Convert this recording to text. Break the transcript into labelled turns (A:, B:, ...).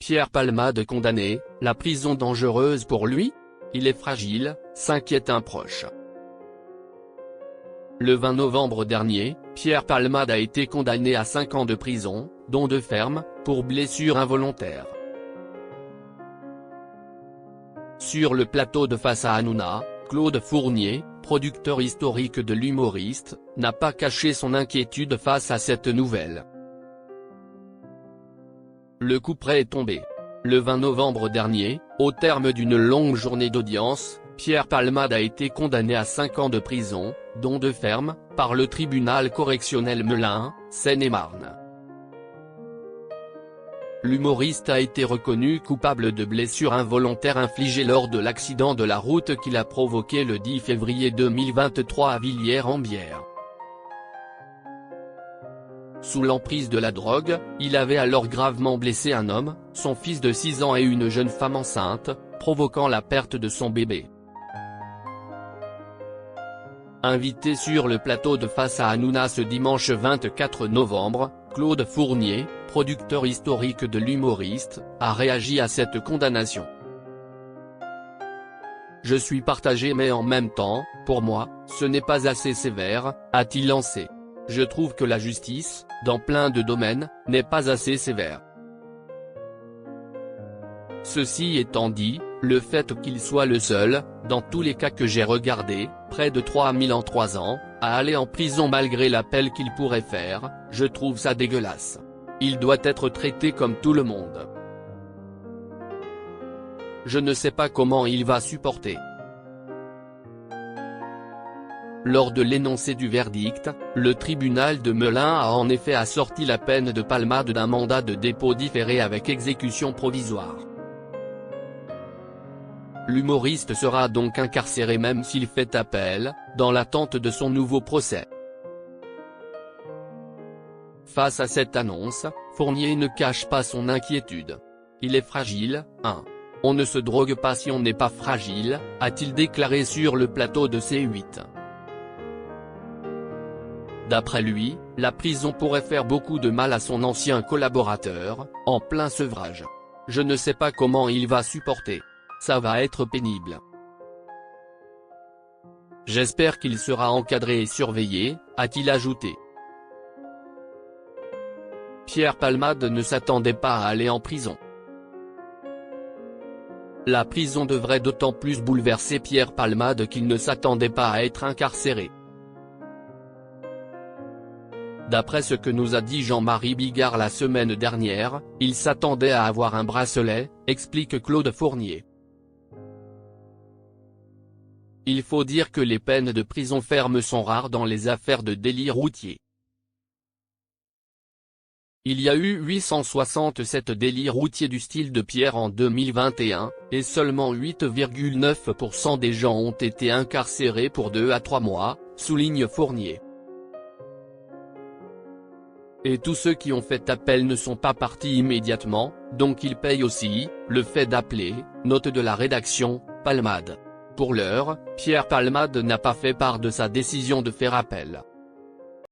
A: Pierre Palmade condamné, la prison dangereuse pour lui? Il est fragile, s'inquiète un proche. Le 20 novembre dernier, Pierre Palmade a été condamné à 5 ans de prison, dont 2 fermes, pour blessure involontaire. Sur le plateau de Face à Hanouna, Claude Fournier, producteur historique de l'humoriste, n'a pas caché son inquiétude face à cette nouvelle. Le couperet est tombé. Le 20 novembre dernier, au terme d'une longue journée d'audience, Pierre Palmade a été condamné à 5 ans de prison, dont 2 fermes, par le tribunal correctionnel Melun, Seine-et-Marne. L'humoriste a été reconnu coupable de blessures involontaires infligées lors de l'accident de la route qu'il a provoqué le 10 février 2023 à Villiers-en-Bière. Sous l'emprise de la drogue, il avait alors gravement blessé un homme, son fils de 6 ans et une jeune femme enceinte, provoquant la perte de son bébé. Invité sur le plateau de Face à Hanouna ce dimanche 24 novembre, Claude Fournier, producteur historique de l'humoriste, a réagi à cette condamnation. « Je suis partagé mais en même temps, pour moi, ce n'est pas assez sévère », a-t-il lancé. « Je trouve que la justice, dans plein de domaines, n'est pas assez sévère. » Ceci étant dit, le fait qu'il soit le seul, dans tous les cas que j'ai regardés, près de 3000 en 3 ans, à aller en prison malgré l'appel qu'il pourrait faire, je trouve ça dégueulasse. Il doit être traité comme tout le monde. Je ne sais pas comment il va supporter. Lors de l'énoncé du verdict, le tribunal de Melun a en effet assorti la peine de Palmade d'un mandat de dépôt différé avec exécution provisoire. L'humoriste sera donc incarcéré même s'il fait appel, dans l'attente de son nouveau procès. Face à cette annonce, Fournier ne cache pas son inquiétude. Il est fragile, hein. On ne se drogue pas si on n'est pas fragile, a-t-il déclaré sur le plateau de C8. D'après lui, la prison pourrait faire beaucoup de mal à son ancien collaborateur, en plein sevrage. Je ne sais pas comment il va supporter. Ça va être pénible. J'espère qu'il sera encadré et surveillé, a-t-il ajouté. Pierre Palmade ne s'attendait pas à aller en prison. La prison devrait d'autant plus bouleverser Pierre Palmade qu'il ne s'attendait pas à être incarcéré. D'après ce que nous a dit Jean-Marie Bigard la semaine dernière, il s'attendait à avoir un bracelet, explique Claude Fournier. Il faut dire que les peines de prison ferme sont rares dans les affaires de délit routier. Il y a eu 867 délits routiers du style de Pierre en 2021, et seulement 8,9% des gens ont été incarcérés pour 2 à 3 mois, souligne Fournier. Et tous ceux qui ont fait appel ne sont pas partis immédiatement, donc ils payent aussi, le fait d'appeler, note de la rédaction, Palmade. Pour l'heure, Pierre Palmade n'a pas fait part de sa décision de faire appel.